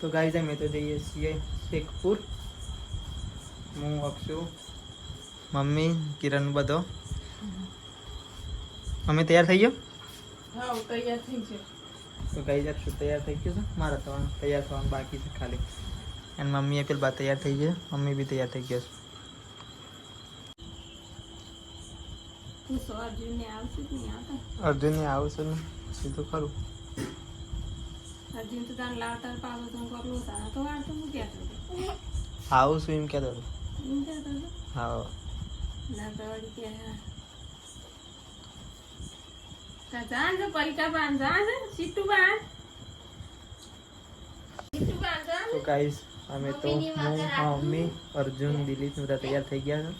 તો ગાઈઝ અમે તો જઈએ છીએ શેખપુર. હું અક્ષુ, મમ્મી, કિરણ બધો. અમે તૈયાર થઈ ગયો. હા તૈયાર થઈ છે. તો ગાઈઝ અક્ષુ તૈયાર થઈ ગયો છે. મારા તો તૈયાર થવાનું બાકી છે ખાલી. અને મમ્મીએ પેલી બા તૈયાર થઈ ગઈ. મમ્મી બી તૈયાર થઈ ગયો છે. અર્જુનને આવશે ને સીધું ખરું. અર્જુન તો તાર લાવતા પાવો તો કરલો તારા તો વાર તો હું કહેતો આવું છું એમ કહેતો હતો. એમ કહેતો હા ના તો વળી કે જાન તો પરીક્ષા બાંધ જાન સીટુ બાંધ તો ગાઈસ અમે તો હું મમ્મી અર્જુન દિલીપ બધા તૈયાર થઈ ગયા છે.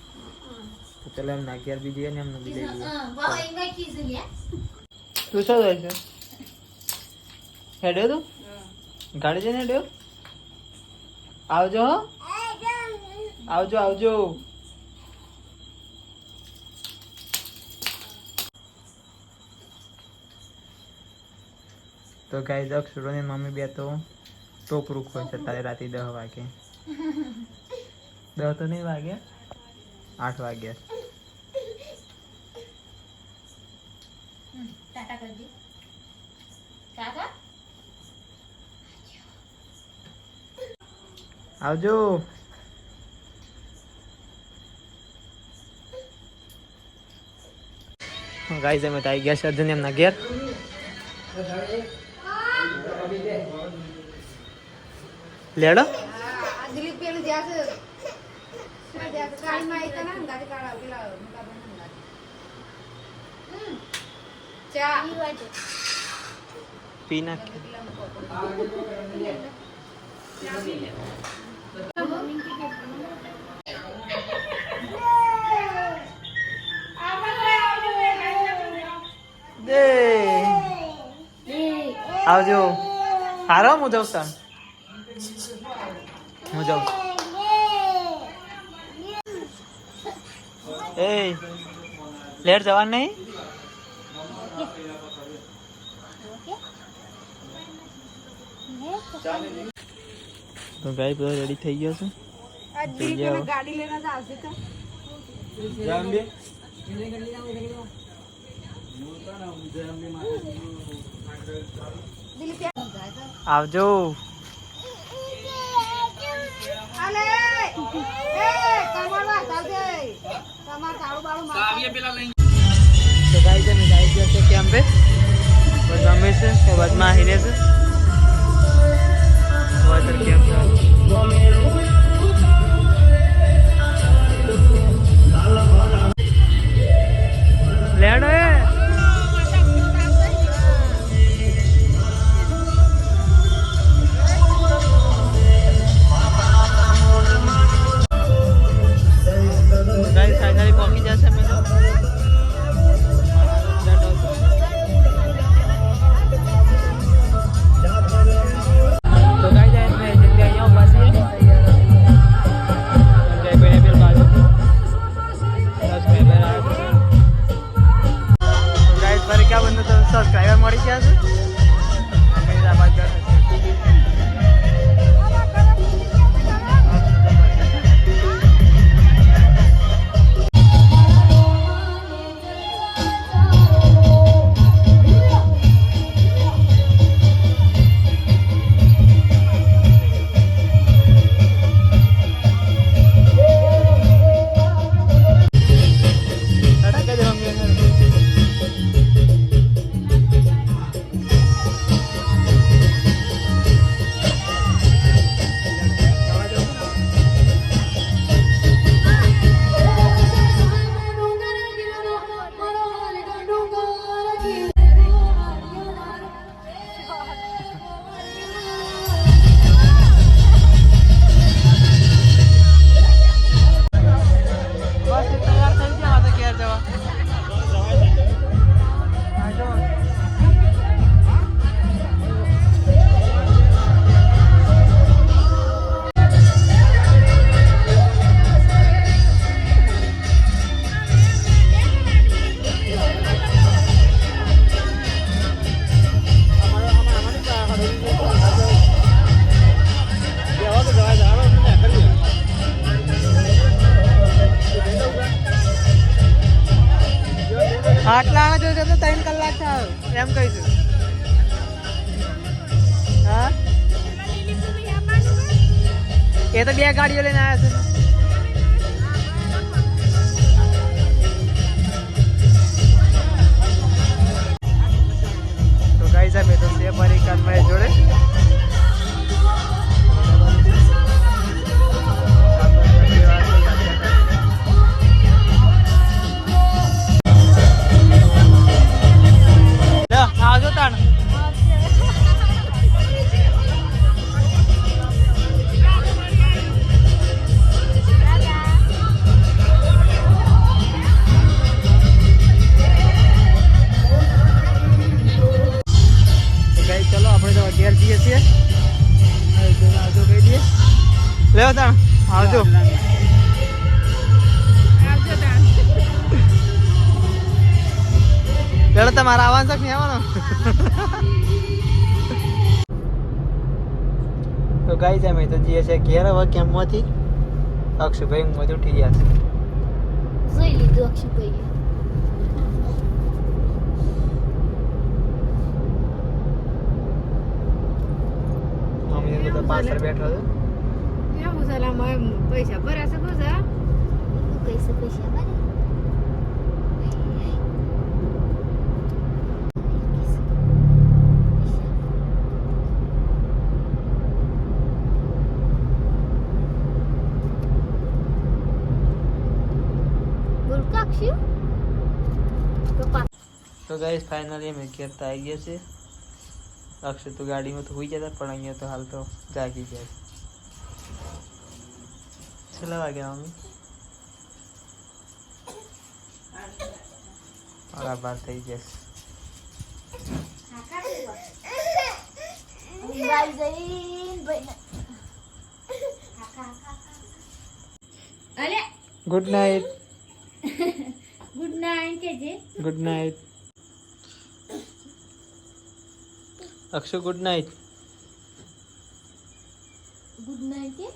તો ચલો એમ નાગિયાર બી જઈએ ને એમને બી લઈ લઈએ. તું શું જાય છે? હેડ્યો તું ગાડી જઈને હેડ્યો. આવજો આવજો આવજો. તો ગાઈસ અક્ષરો ને મમ્મી બે તો ટોપરું ખોય છે તારે રાતે 10 વાગે. 10 તો નહીં વાગ્યા, 8 વાગ્યા. ટાટા કરજો કાકા આવજો. ગાઈસ અમે તો આવી ગયા છે અર્જુન એમના ઘેર. લેડો દિલીપ પેલું જ્યાં છે ગાડીમાં આવી ના ગાડી કાઢા પેલા ચા પી નાખે. આવજો. હારો હું જાઉં છું. હું જાઉં. એ લેટ જવાનું નહીં. તો ગાય બધો રેડી થઈ ગયો છે. ગાડી લેને આવશે તો આવજો. અલે એ કમરવા ચાલજે તમાર કાળુ બાળુ માર તો ગાય છે મેં આવી ગયા છે કેમ્પ पे. बस मम्मी से के बाद माँ हीरे से वाटर कैंप लेडो है. गाइस फाइनली पहुंच गया है. मैं આટલા આવે તો 3 કલાક થાય એમ કહીશું. હા એ તો 2 ગાડીઓ લઈને આવ્યા છે. તો ગાઈસ અમે તો છે મારી કાનમાં જોડે. આવજો તાણ. ચલો આપણે તો 11 જઈએ છીએ. આવજો કહી દઈએ. લેવો તાણ આવજો. ચલો તમારે આવવાનું છે કે નહીં આવવાનું? તો ગાઈસ અમે તો જઈએ છીએ ઘેર હવે કેમ્પમાંથી. અક્ષુભાઈ ઊંઘમાંથી ઉઠી ગયા છે. જોઈ લીધું અક્ષુભાઈએ. મમ્મી બધા પાછળ બેઠો છે. એવું સલામ એમ પૈસા ભરાશે કોસા કૈસે પૈસા ભરે? બોલ કાક્ષી તો ગાઈસ ફાઇનલી અમે ઘેર તો આવી ગયા છે. અક્ષય તો ગાડીમાં તો હોઈ જતા પણ અહીંયા તો હાલ તો જાગી ગયા છે. છેલ્લા વાગ્યા મમ્મી 12 થઈ ગયા છે. Good night. ગુડ નાઇટ કે જે good night. Akshu good night. Good night કે